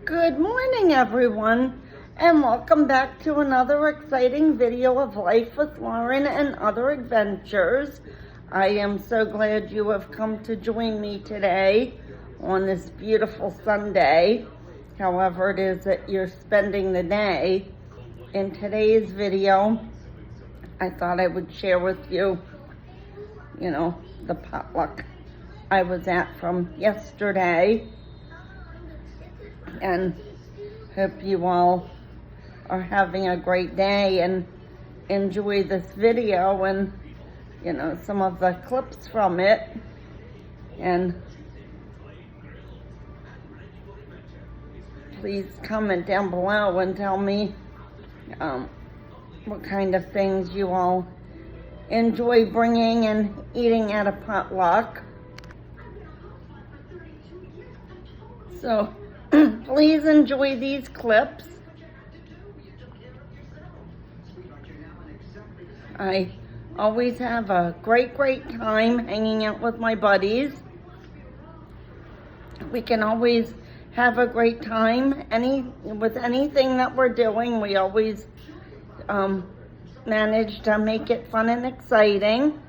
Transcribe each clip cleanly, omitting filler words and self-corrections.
Good morning, everyone, and welcome back to another exciting video of Life with Lauren and Other Adventures. I am so glad you have come to join me today on this beautiful Sunday, however it is that you're spending the day. In today's video, I thought I would share with you, the potluck I was at from yesterday. And hope you all are having a great day and enjoy this video and some of the clips from it. And please comment down below and tell me what kind of things you all enjoy bringing and eating at a potluck. So please enjoy these clips. I always have a great time hanging out with my buddies. We can always have a great time with anything that we're doing. We always manage to make it fun and exciting.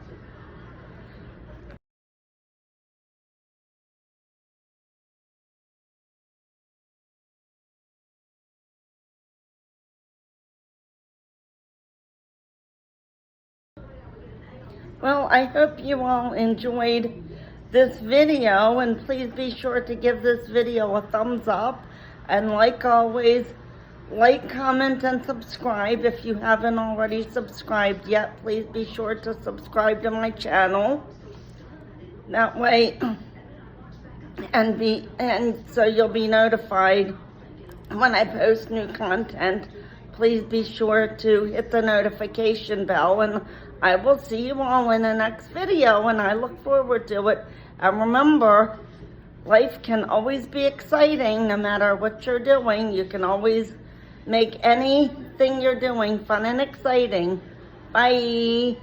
Well, I hope you all enjoyed this video, and please be sure to give this video a thumbs up. And like always, like, comment, and subscribe. If you haven't already subscribed yet, please be sure to subscribe to my channel. That way, and so you'll be notified when I post new content. Please be sure to hit the notification bell, and I will see you all in the next video, and I look forward to it. And remember, life can always be exciting no matter what you're doing. You can always make anything you're doing fun and exciting. Bye.